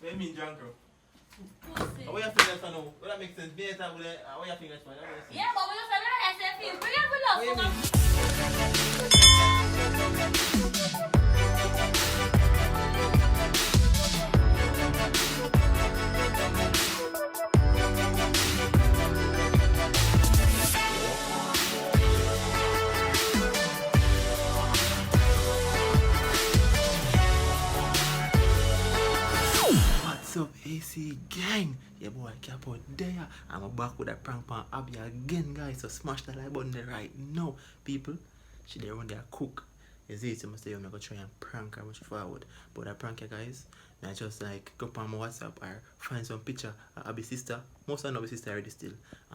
What do you mean, Jankro? Pussy. What you fingers for now? What that makes sense? Be it what you fingers for? Yeah, but when you say that, I say feel. Bring up with love. What do you mean? What's up, AC gang? Yeah, boy, cap out there. I'm back with a prank pan Abby again, guys. So smash that like button there right now, people. She there when they cook. You see, so I say I'm gonna try and prank her much forward. But I prank you guys. I just like go on my WhatsApp or find some picture of Abby's sister. Most of Abby's sister already still.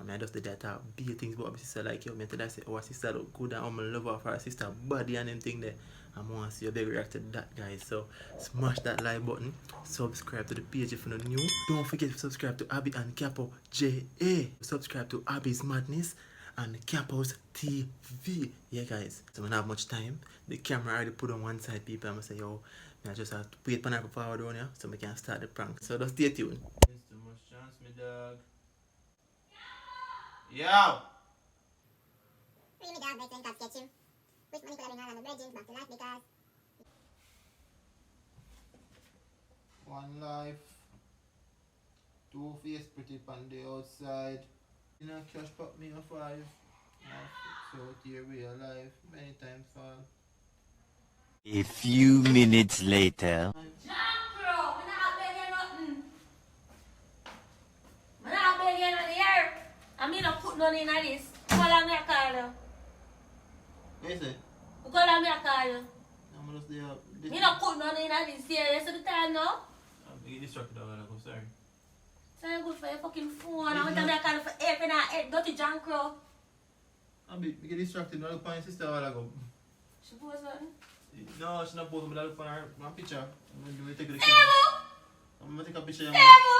I just did that big things about Abby's sister like yo. Me tell her say our sister look good and I'm in love with her sister body and them thing there. I want to see your big react to that, guys. So smash that like button, subscribe to the page if you're not new. Don't forget to subscribe to Abby and Capo JA. Subscribe to Abby's Madness and Capo's TV. Yeah, guys. So we don't have much time. The camera already put on one side, people. I'm gonna say yo, I just have to wait for her forward on here so we can start the prank. So just stay tuned. There's too much chance, me dog. Yo. Free me dog, like saying can't sketch him. Which money could have been all on the virgins back to life because One life. Two face pretty on the outside. You know, cash pop me a 5. Now fix out here real life. Many times fall. A few minutes later. Jankro, I'm not begging nothing. I'm not begging on the air. I'm not putting none in this. Call me a call. What you say? Call me a call. I'm just there. Me not put none in this. Serious at the time now. I'm getting distracted over there. I'm sorry. So I'm good for your fucking phone. I want to be a call for every night. Dirty Jankro. I'm getting distracted. I look for my sister a while ago. She post something? No, she's not both. I'm look for her one picture. I'm going to take the Sebu! camera. I'm going to take a picture. Sebu! Sebu!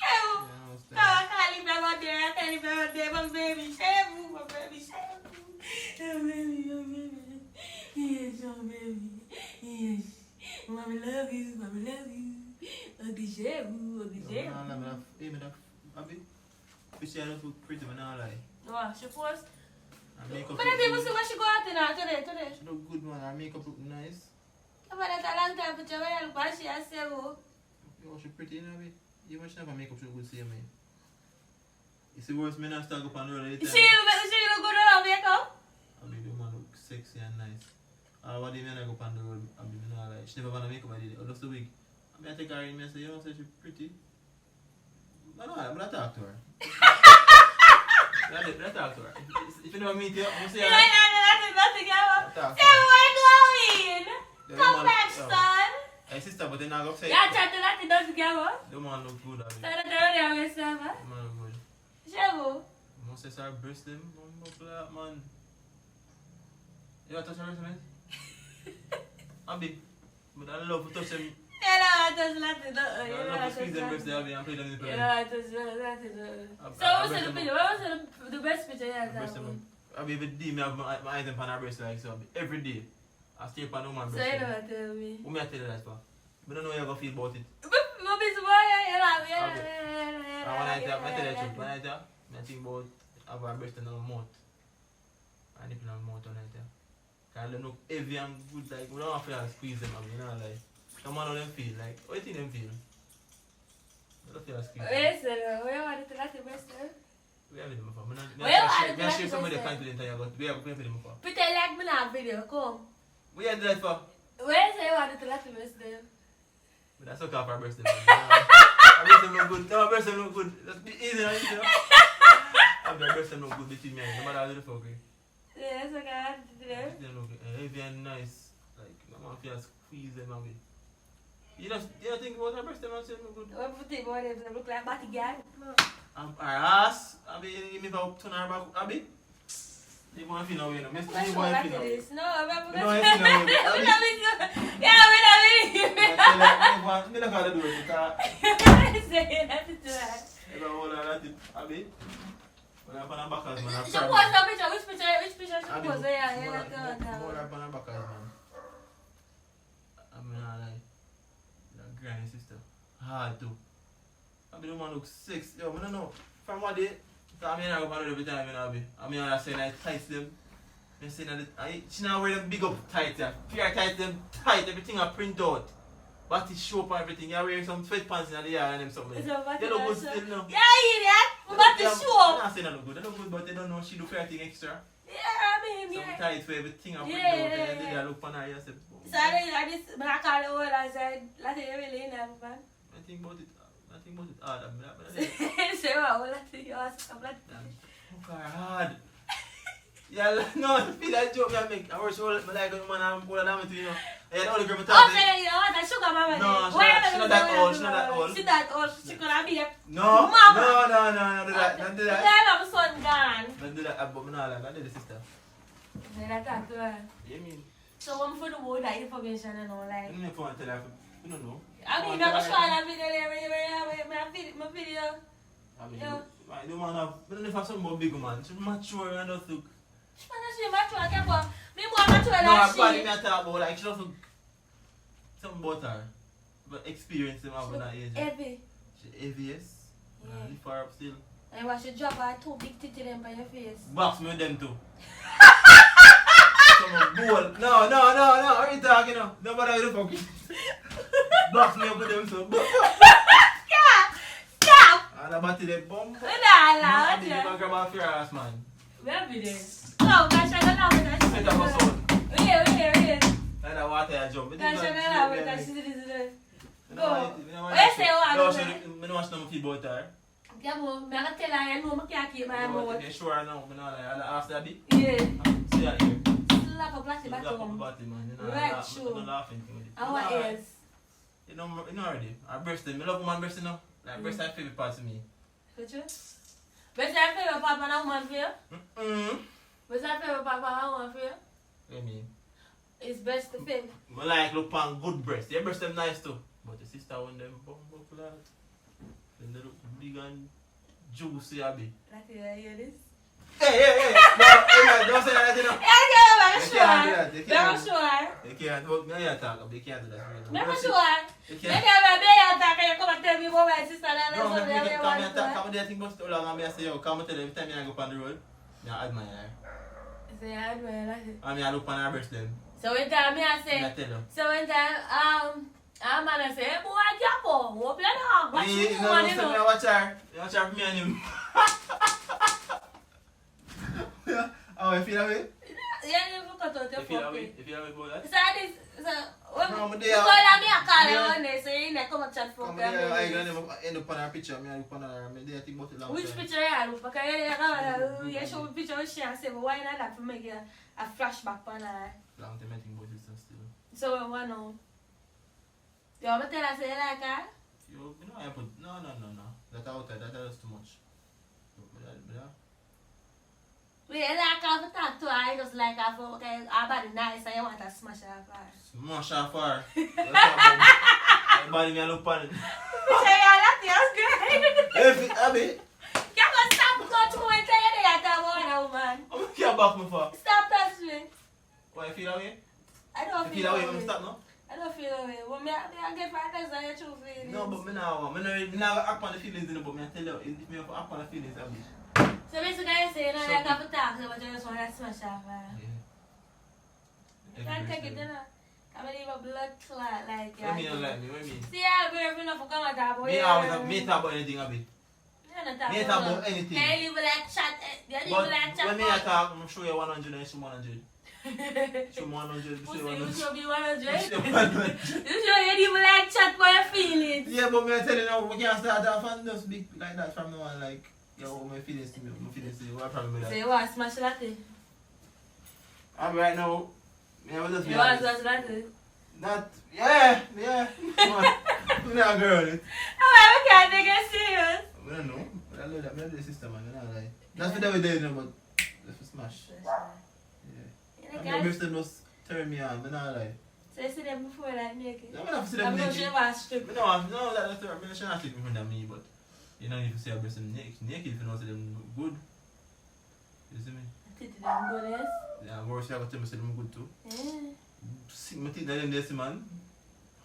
Yeah, No, I can't leave that out there. I can't leave that out there. My baby, Sebu. My baby, Sebu. My baby, my baby. Yes, my baby. Yes. Mommy love you. Mommy love you. Ugly Sebu. Ugly Sebu. Abby, picture look pretty, but not lie. What? She post? Her makeup But I people see what she go out in her today. She look good, man. Her makeup look nice. But that's a long time picture where I look at she and Sebu. Yo, she pretty, you know, Abby. Even she never makeup, she look good, same way. You see, worse men are stuck up on the road all the time. She look good on her makeup? Abby, the man look sexy and nice. What do you mean I go up on the road? Abby, me not like. She never want to makeup, I did it. Just a week. I mean, I take her in and say, you know, say she's pretty. But no, I'm not talk to her. Let's talk to her. If you never meet you, I'm going to say, Nothing. talk to Sebu, her. where you going? The Come man- back, oh. son. Hey, sister, but then I go say, Yeah, chat to nothing does together. the man look good, Abby. So that's already have yourself, huh? The man look good. Sebu. I'm going to say, sorry, breast them. I'm not like, man. You want to touch her breast, man? Abby, but I love to touch them. You know, I just nothing. I love to squeeze them breast, Abby, and play them in the You play. know, I just nothing. So what's the picture? What was the best picture you had? Breast them. Abby, every day, I have my eyes on her breast like so. Abby. Every day. I stay upon a woman's So breast. you know what tell me. What may I tell you that for? I don't know how you're going to feel about it. What is boy? You know, And when I tell you the truth, when I tell you, I think about have her breast in her mouth. And nipple in her mouth when I tell you. Because they look heavy and good, like, we don't have to squeeze them, you know, like, come on how them feel, like, how do you think them feel? I don't feel squeeze them. Where you want to let the breast? We have it before. Where you want to I let share the some of the breast? content that you got. We have played for them before. Pretend like me not video, come. We had that for. Where say you want to let the breast? But that's okay for our breast. Our breast look good. No, our breast look good. That's easy, no? Easy, no? Our breast look good between me and you. No matter how the fuck. Yeah, that's okay. I have to do that. They look heavy and nice. Like, no man feel squeeze them away. You don't think about our breast and say look good? What do you think about it? They look like body girl. Our ass. Abby, you mean for turn our back? Abby? You want to feel no way, no? You want to feel no way? No, I'm not You know I feel no way. Yeah, we're not I'm not going to do it because saying that to that. I don't want to Abby. When I'm on a backers, man, She post a picture. Which picture she post? Yeah, more like on a backers, man. I'm not like hard too. I mean, the man look six. Yo, I don't know. From what day, I mean, I go on every time, you know, I mean, I say I tight them. I say that she now wear them big up tight, yeah. Pure tight them tight, everything I print out. But it show up and everything. You wear some sweatpants in the yard and them something. They look good still now. Yeah, idiot. But the show. I'm not saying they look good. They look good, but they don't know she do everything extra. Yeah, I mean, Some yeah. tight for everything I print Yeah, out. yeah, And then yeah. they look on her and say, So I just I call the word and said, let's say you really enough, man. I think about it hard. Say what? Well, let's see. You ask a lot. Hard. Yeah, no, I feel that joke I make. I wish all my like a man I'm older than me too, you know. Yeah, the only girl me talk to. Okay, you know what? Sugar mama. No, Why she not that old. She not that old. She that old. She gonna be a No, mama. no, do that. Don't do that. Then I'm son gone. Don't do that. But me not like. I did the sister. Then I talk to her. You mean? So I'm for the word that information and all like. I don't know if I want to tell her. I don't know. I mean, I'm sure that video there my video. I mean, Yeah. I don't want to have. I don't know if I have something about big man. She's mature and just look. She mature, I can't go. Me more mature No, than I'm she. talk about like she just look. Something about her. But experience them having that age. Heavy. She heavy, yes. Yeah. Lift her up still. And when she drop her two big titty them by your face. Box me with them too. Some bowl. No. What are you talking now? Nobody will fucking. Box me up with them too. Stop! And about the bomb. Nah, nah, You can grab off your ass, man. where be there? No, gosh, I don't know what Set up a sound. Wait. Like that water I jump. Gosh, I don't know what she did. Go. Where Where say what? I don't watch no feed about her. Come on, I can tell her I know I can't keep my mouth. You sure now? I'm not like, I'll ask that bit. Yeah. See that here. Slap a plastic back Slap up the on. body, man. You know, Right, I'm sure. not laughing with it. Our ears. You know already. I breast them. I love woman breast, you know. Like breast are favorite part to me. What's your favorite papa and a woman for you? Mm-hmm. What's your favorite papa and a woman for you? What do you mean? It's best to fit. I like look on good breast. Your breast them nice too. But the sister when them bum flat. Then they look big and juicy a bit. Like you hear this? Hey. No, don't say that, you know. I'm They can't do that. They sure. can't I'm do sure. They can't. Well, no, you talk. They can't do that. I'm sure. They They can't. can't be a talk and you come and tell me about my sister and No, that's what they want to. come there, think about so long, and I say, yo, come and tell you every time I go up on the road, I admire her. Say, I admire that. I mean, I look on her breast then. So one time me I I say, tell you. so one time, a man I say, hey boy, Japo, hope you know, watch Me, you no, man, no, you say me know. watch her. You watch her for me and him. Oh, you feel that way? Yeah, you cut out You your feel that way? fucking. You feel that way about that? So this, so, when No, but you they go are- down me a call they you are- one day, so you know, come and chat for Come me. there, I gonna end up on her picture. Me, I look on her. Me, they think about it long Which time. picture you look? Because you show me picture of she and say, but why not that to make a flashback on her? Long time I think about it still. So we want to know. You want me to tell her say you like her? You know, I put no. That out there, that is too much. Wait, you like her to talk to her, you just like her for, okay, her body nice and you want to smash her for her. Smash her for her. Everybody me a look on it. Picture you like that's great. If it, Abby, You can stop touch me and tell you that I'm a woman. I'm gonna care back me for. Stop touch me. Why you feel that way? I don't You feel feel that way that when way. you stop now? I don't feel that way. Well, I get for attention on your true feelings. No, but me now, me now act on the feelings in it, but me I tell you, if me have to act on the feelings, Abby. So basically you say, you know, you have to talk, but you just want to smash her for her. You can't take it, you know. I mean, even blood clot like What me don't like me? What me mean? See, I'll be enough for come and talk about Me always have, me talk about anything, Abby. Me talk about anything. Hey, you like chat, you But like chat. when me I talk, I'm sure you 100 and you 100. Show me 100, you Pussy, say you 100. should be 100. You say 100. You sure you even like chat for your feelings? Yeah, but me I tell you now, we can't start off and just be like that from now on, like, yo, my feelings to me, what problem with So that? you want to smash latte? I'm right now, me I will just be You want to honest. smash latte? Not, yeah. Come on. I'm not a girl. Oh, we can't take it serious. I don't know. I love that. I love the sister, man. I don't lie. That's what they were doing, but that's for smash. Yeah. You I'm know, not guys, them was turn me on. I don't lie. so you see them before like naked? No, I don't see I'm them not naked. sure about strip. No, that's right. I'm not sure I take me from them, me, but you don't need to see a person naked if you don't see them good. You see me? Titty them good, yes? Yeah, more so I got to say them good too. Yeah. See my teeth, them there, see, man.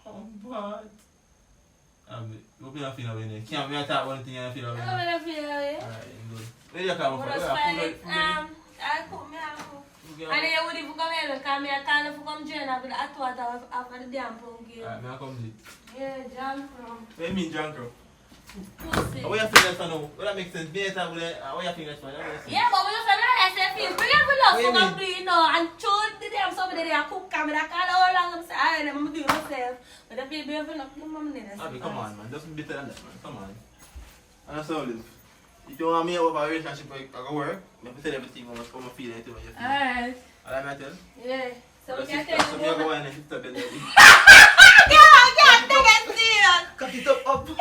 Oh, bad. Hope you don't feel away. Can't we talk one thing and feel away? I don't feel away. Alright, good. Where you come from? But I cook me and cook. And then you would even come here because I can't come join up with the hot water after the damn pumpkin. Alright, I come late. Yeah, John from What do you mean, John Crow? Pussy. What you feel for now? What that makes sense? What you feel for? Yeah, but when you say that, I say feel bring up with love What you for mean? complete, no, and choose the damn somebody there cook and I call how long I'm say, I am doing myself. But if you be enough, give mom there. Abby, come on, man. Just be better than that, man. Come on. And that's all it is. If you want me to have a relationship, I go work. I have to tell everything how I feel and what you feel. Alright. All right, I tell? Yeah. So we can So tell me you. go in and hit up the lady. Yeah, take it serious. Cut it up. Yeah,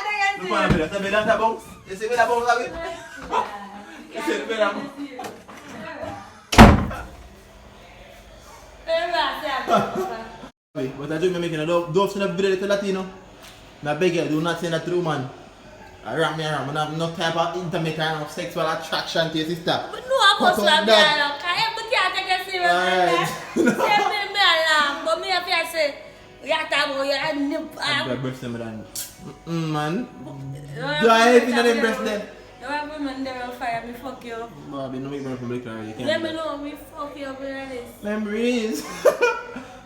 take it Look on the bed. That's the bed and the bounce. You see where the bounce are? You see the bed and bounce? But I do me making a don't send a video to Latino. I beg you, do not send that to the woman. I ram me around. I have no type of intimate kind of sexual attraction to your sister. But no, I must have me along. Because can't take it serious. Alright. Say me along. But me have to say, you have to have I'm breast them than man. Do Do I have in breast them? You have women there on fire, me fuck you. Bobby, no make me from liquor. You Let me can't. know, me fuck you up with this. Memories.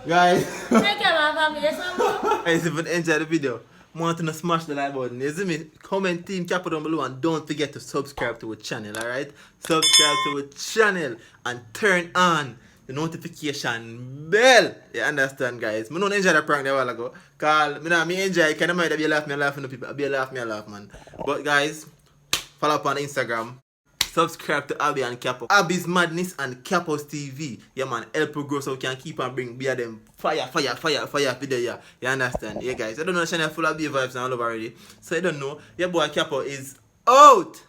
Guys. Take care of my family, yes, ma'am. Guys, if you enjoyed the video, want to smash the like button. You see me? Comment team cap down below and don't forget to subscribe to our channel, alright? Subscribe to our channel and turn on the notification bell. You understand, guys? I don't enjoy the prank there a while ago. Cause me enjoy, kind of mind be a laugh, me laugh, and the people be a laugh, man. But guys, follow up on Instagram. Subscribe to Abby and Capo. Abby's Madness and Capo's TV. Yeah, man. Help us grow so we can keep on bring beer them fire video. Yeah, you understand? Yeah, guys. I don't know the channel full of beer vibes and all over already. So I don't know. Your boy Capo is out.